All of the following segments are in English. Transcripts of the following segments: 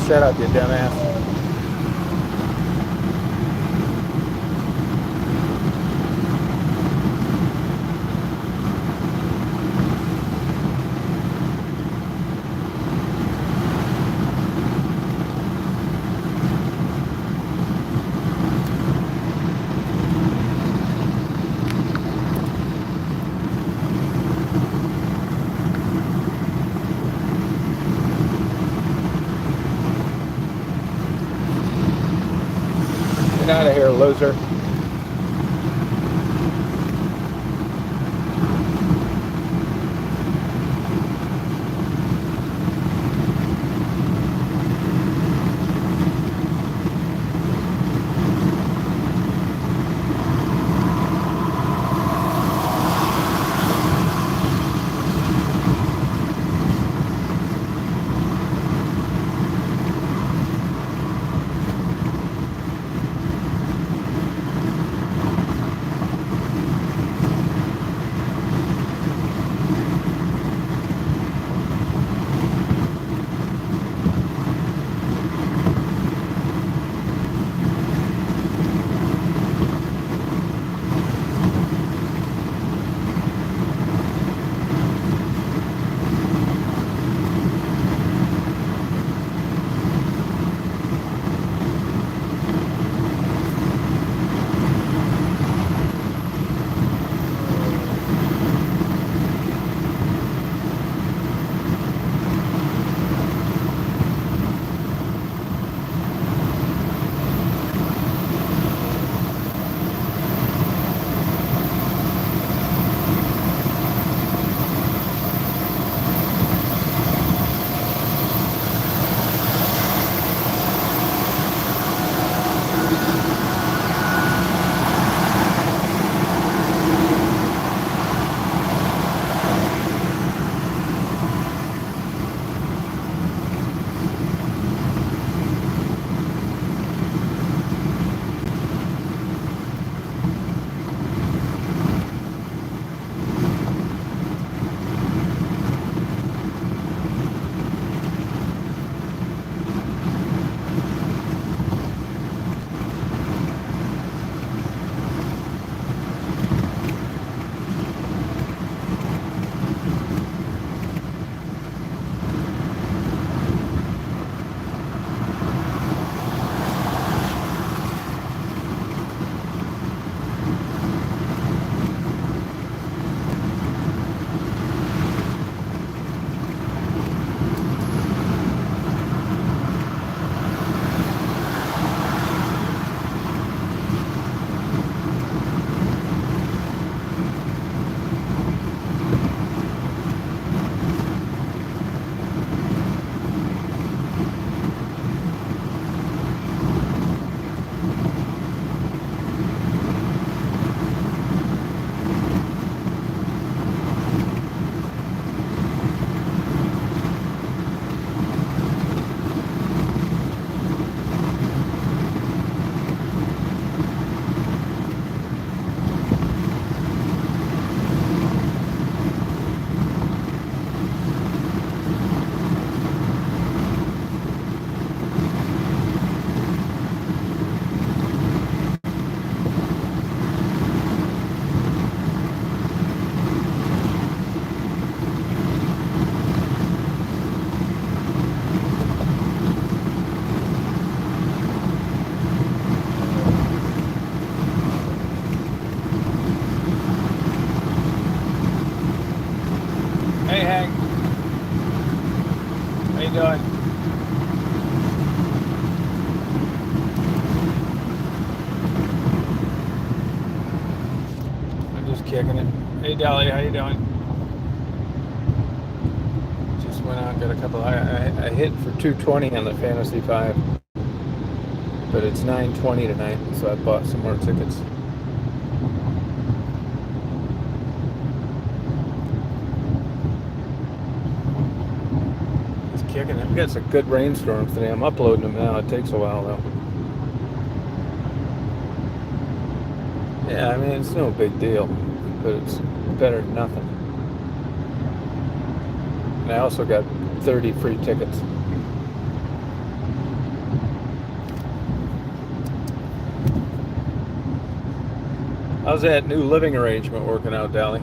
Shut up, you dumbass. Get out of here, loser. Hey, Hank. How you doing? I'm just kicking it. Hey, Dolly. How you doing? Just went out and got a couple. I hit for 220 on the Fantasy 5, but it's 920 tonight, so I bought some more tickets. Just kicking it. We got some good rainstorms today. I'm uploading them now. It takes a while though. Yeah, I mean it's no big deal, but it's better than nothing. And I also got 30 free tickets. How's that new living arrangement working out, Dolly?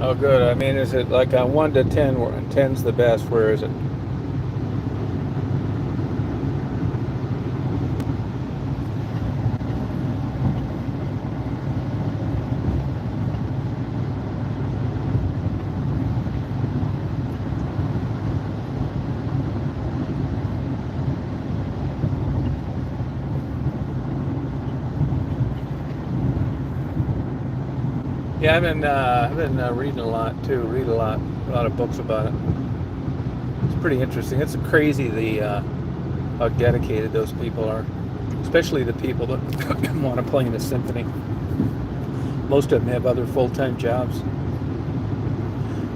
Oh, good. I mean, is it like on 1 to 10, where 10's the best? Where is it? Yeah, I've been reading a lot too. Read a lot of books about it. It's pretty interesting. It's crazy how dedicated those people are, especially the people that want to play in a symphony. Most of them have other full-time jobs.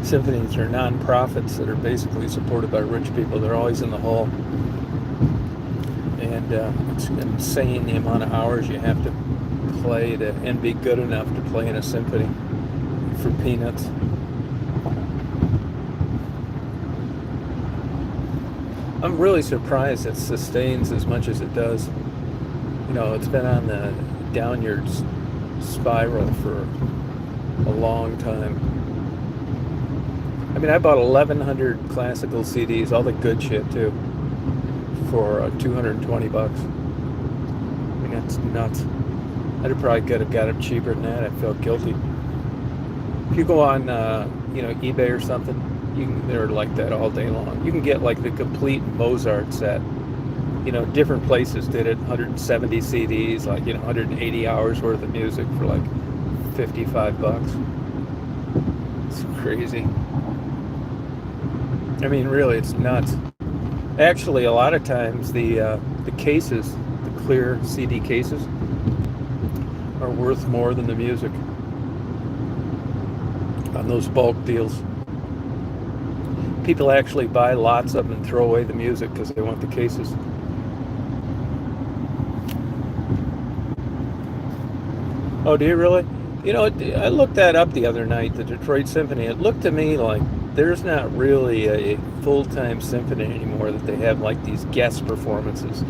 Symphonies are non-profits that are basically supported by rich people. They're always in the hole, and it's insane the amount of hours you have to play to and be good enough to play in a symphony for peanuts. I'm really surprised it sustains as much as it does. You know, it's been on the downward spiral for a long time. I mean, I bought 1,100 classical CDs, all the good shit too, for $220. I mean, that's nuts. I'd probably could have got it cheaper than that. I felt guilty. If you go on, eBay or something, they're like that all day long. You can get like the complete Mozart set. You know, different places did it. 170 CDs, like 180 hours worth of music for like $55. It's crazy. I mean, really, it's nuts. Actually, a lot of times the cases, the clear CD cases, are worth more than the music on those bulk deals. People actually buy lots of them and throw away the music because they want the cases. Oh, do you really? I looked that up the other night, the Detroit Symphony. It looked to me like there's not really a full-time symphony anymore, that they have like these guest performances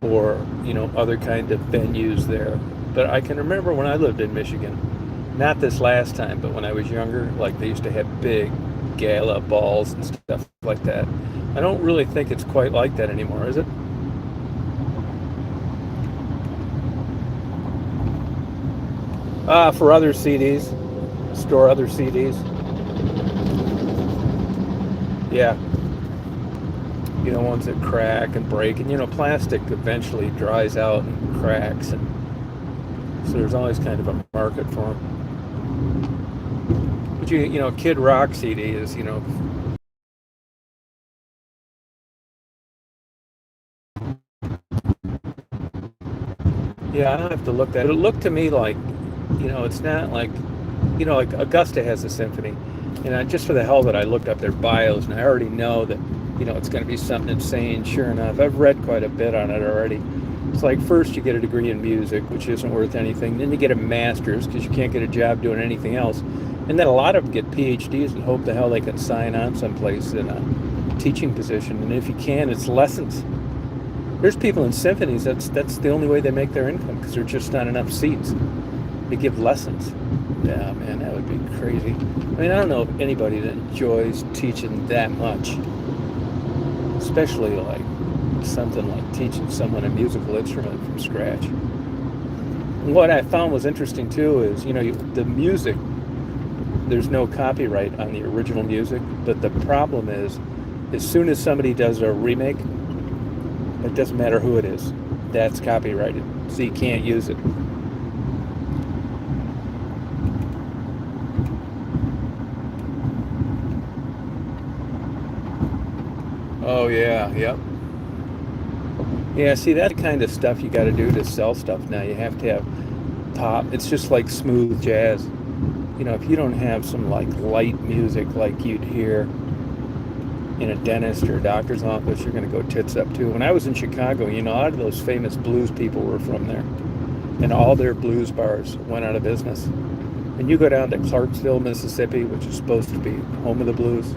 or, other kind of venues there. But I can remember when I lived in Michigan, not this last time, but when I was younger, like they used to have big gala balls and stuff like that. I don't really think it's quite like that anymore, is it? For other CDs, store other CDs. Yeah, ones that crack and break, and plastic eventually dries out and cracks, and so there's always kind of a market for them. But Kid Rock CD is, yeah, I don't have to look that. It looked to me like, it's not like, like Augusta has a symphony, and just for the hell of it, I looked up their bios, and I already know that, it's going to be something insane. Sure enough, I've read quite a bit on it already. It's like first you get a degree in music, which isn't worth anything. Then you get a master's because you can't get a job doing anything else. And then a lot of them get PhDs and hope the hell they can sign on someplace in a teaching position. And if you can, it's lessons. There's people in symphonies, that's the only way they make their income, because there's just not enough seats. They give lessons. Yeah, man, that would be crazy. I mean, I don't know of anybody that enjoys teaching that much. Especially like something like teaching someone a musical instrument from scratch. And what I found was interesting too is, the music, there's no copyright on the original music, but the problem is, as soon as somebody does a remake, it doesn't matter who it is, that's copyrighted, so you can't use it. Oh yeah, yep. Yeah, see, that kind of stuff you got to do to sell stuff now. You have to have pop. It's just like smooth jazz. if you don't have some like light music like you'd hear in a dentist or a doctor's office, you're going to go tits up too. When I was in Chicago, a lot of those famous blues people were from there, and all their blues bars went out of business. And you go down to Clarksville, Mississippi, which is supposed to be home of the blues,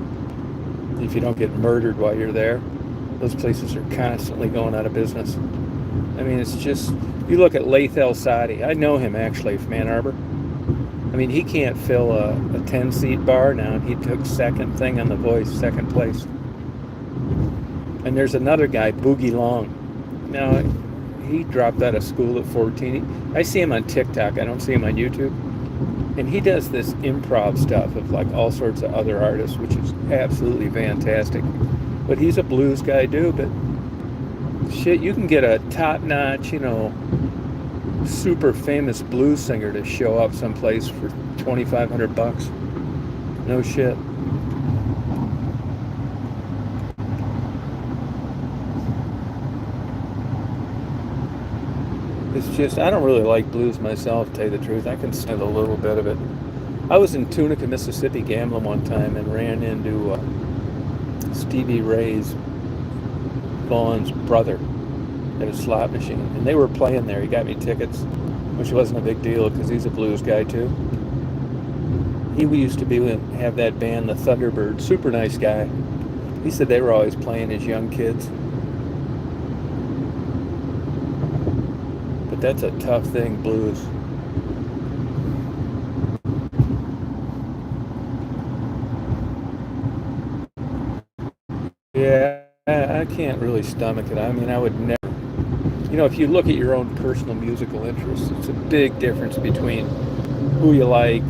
if you don't get murdered while you're there, those places are constantly going out of business. I mean, it's just, you look at Laith El-Sadi. I know him actually from Ann Arbor. I mean, he can't fill a 10-seat bar now, and he took second thing on The Voice, second place. And there's another guy, Boogie Long. Now, he dropped out of school at 14. I see him on TikTok. I don't see him on YouTube. And he does this improv stuff of like all sorts of other artists, which is absolutely fantastic. But he's a blues guy, too. But shit, you can get a top-notch, super famous blues singer to show up someplace for $2,500. No shit. It's just, I don't really like blues myself, to tell you the truth. I can stand a little bit of it. I was in Tunica, Mississippi gambling one time and ran into Stevie Ray's Vaughn's brother at a slot machine, and they were playing there. He got me tickets, which wasn't a big deal because he's a blues guy too. He used to have that band, the Thunderbirds. Super nice guy. He said they were always playing as young kids. But that's a tough thing, blues. Yeah, I can't really stomach it. I mean, I would never. If you look at your own personal musical interests, it's a big difference between who you like,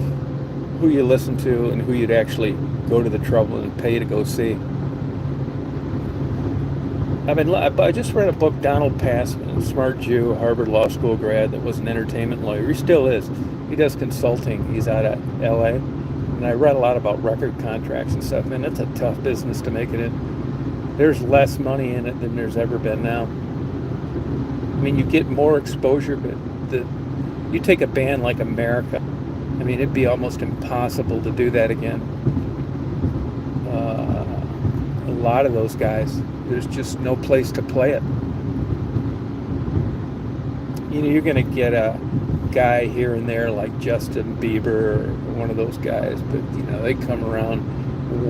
who you listen to, and who you'd actually go to the trouble and pay to go see. I just read a book, Donald Passman, a smart Jew, Harvard Law School grad that was an entertainment lawyer. He still is. He does consulting. He's out of L.A. And I read a lot about record contracts and stuff. Man, it's a tough business to make it in. There's less money in it than there's ever been now. I mean, you get more exposure, but you take a band like America. I mean, it'd be almost impossible to do that again. A lot of those guys, there's just no place to play it. You're going to get a guy here and there like Justin Bieber or one of those guys, but they come around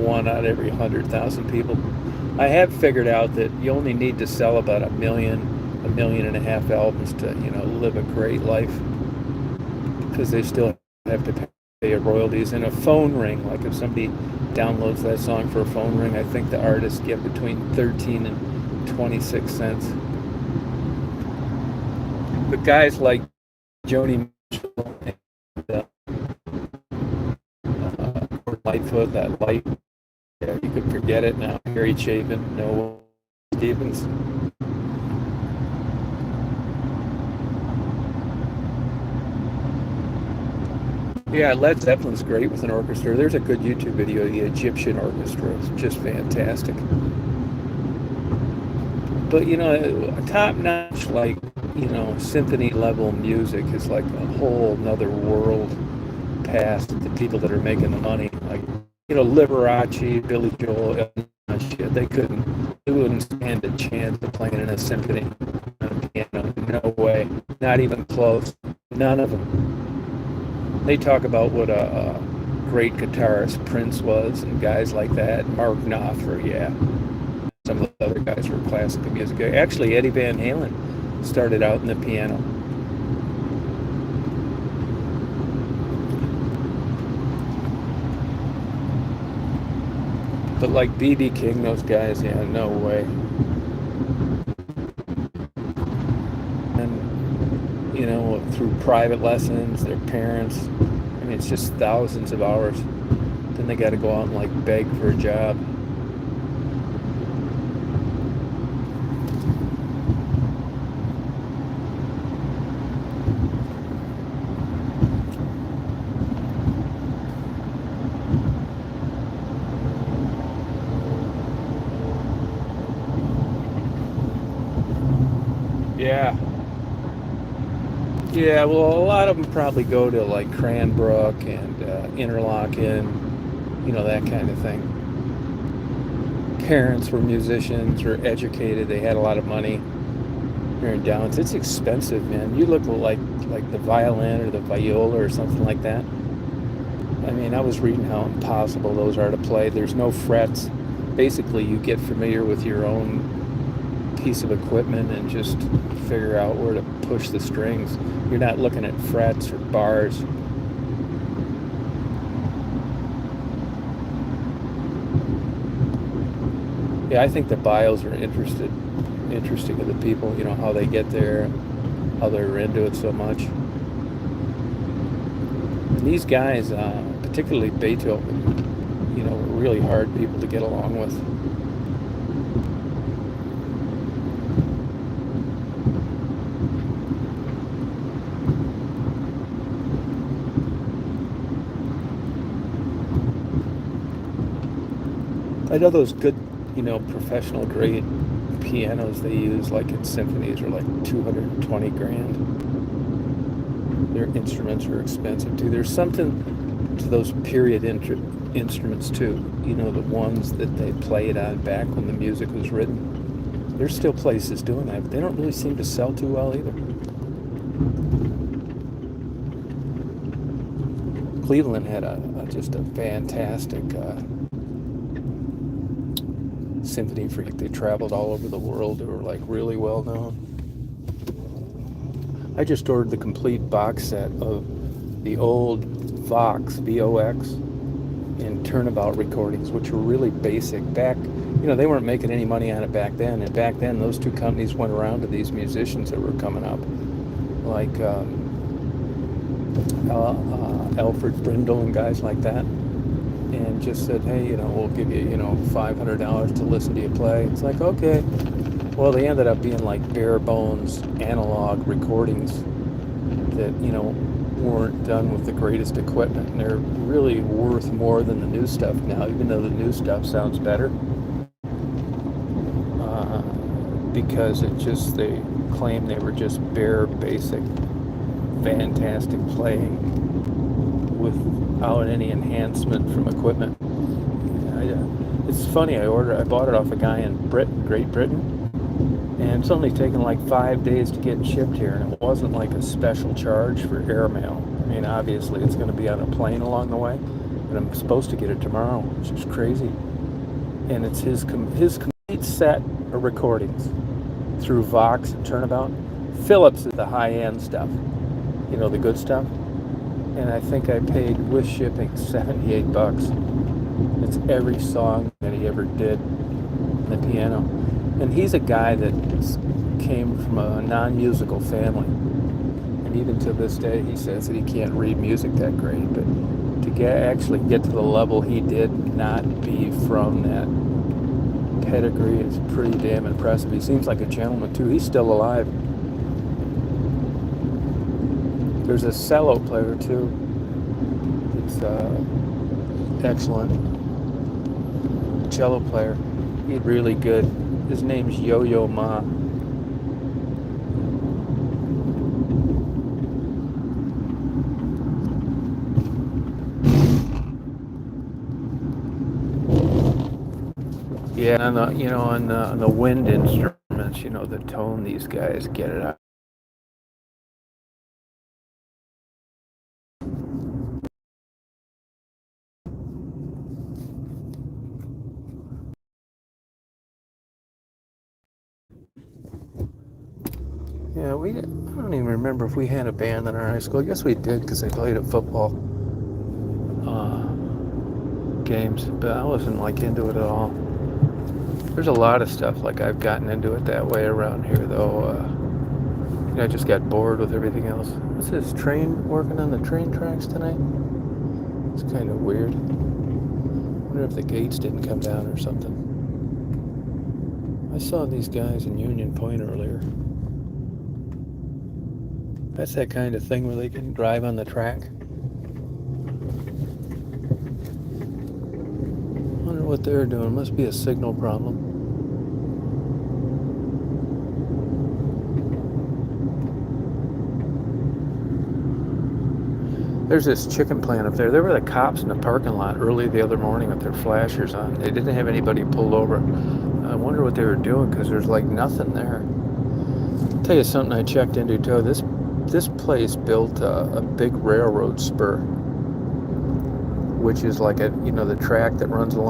one out of every 100,000 people. I have figured out that you only need to sell about 1.5 million albums to live a great life, because they still have to pay royalties. And a phone ring, like if somebody downloads that song for a phone ring, I think the artists get between 13 and 26 cents. But guys like Joni Mitchell and Gordon Lightfoot, that light, yeah, you could forget it now. Harry Chapin, Noah Stevens. Yeah, Led Zeppelin's great with an orchestra. There's a good YouTube video of the Egyptian Orchestra. It's just fantastic. But, top-notch, like, symphony-level music is like a whole nother world past the people that are making the money. Like, Liberace, Billy Joel, shit, they wouldn't stand a chance of playing in a symphony on a piano. No way. Not even close. None of them. They talk about what a great guitarist Prince was and guys like that. Mark Knopfler, yeah. Some of the other guys were classical music. Actually, Eddie Van Halen started out in the piano. But like B.B. King, those guys, yeah, no way. Through private lessons, their parents. I mean, it's just thousands of hours. Then they got to go out and like beg for a job. Yeah. Yeah, well, a lot of them probably go to like Cranbrook and Interlochen, that kind of thing. Parents were musicians or educated. They had a lot of money here in Downs. It's expensive, man. You look like the violin or the viola or something like that. I mean, I was reading how impossible those are to play. There's no frets. Basically, you get familiar with your own piece of equipment and just figure out where to push the strings. You're not looking at frets or bars. Yeah, I think the bios are interesting to the people, how they get there, how they're into it so much. And these guys, particularly Beethoven, were really hard people to get along with. I know those good, professional grade pianos they use like in symphonies are like 220 grand. Their instruments are expensive too. There's something to those period instruments too. The ones that they played on back when the music was written. There's still places doing that, but they don't really seem to sell too well either. Cleveland had just a fantastic symphony freak. They traveled all over the world. They were like really well known. I just ordered the complete box set of the old Vox, VOX, and Turnabout recordings, which were really basic. Back, they weren't making any money on it back then. And back then, those two companies went around to these musicians that were coming up, like Alfred Brindle and guys like that, and just said, hey, we'll give you, $500 to listen to you play. It's like, okay. Well, they ended up being like bare bones analog recordings that, weren't done with the greatest equipment. And they're really worth more than the new stuff now, even though the new stuff sounds better. Because they claim they were just bare, basic, fantastic playing without any enhancement from equipment. It's funny, I bought it off a guy in Great Britain. And it's only taken like 5 days to get shipped here, and it wasn't like a special charge for airmail. I mean, obviously it's going to be on a plane along the way, and I'm supposed to get it tomorrow, which is crazy. And it's his complete set of recordings through Vox and Turnabout. Philips is the high-end stuff, the good stuff. And I think I paid with shipping $78. It's every song that he ever did on the piano. And he's a guy that came from a non-musical family. And even to this day, he says that he can't read music that great. But to actually get to the level he did, not be from that pedigree, is pretty damn impressive. He seems like a gentleman, too. He's still alive. There's a cello player, too. It's excellent. Cello player. He's really good. His name's Yo-Yo Ma. Yeah, on the wind instruments, the tone these guys get it out. Yeah, I don't even remember if we had a band in our high school. I guess we did because they played at football games, but I wasn't like into it at all. There's a lot of stuff like I've gotten into it that way around here, though. I just got bored with everything else. What's this train working on the train tracks tonight? It's kind of weird. I wonder if the gates didn't come down or something. I saw these guys in Union Point earlier. That's that kind of thing where they can drive on the track. Wonder what they're doing. Must be a signal problem. There's this chicken plant up there. There were the cops in the parking lot early the other morning with their flashers on. They didn't have anybody pulled over. I wonder what they were doing because there's like nothing there. I'll tell you something I checked into too. This place built a big railroad spur, which is like the track that runs along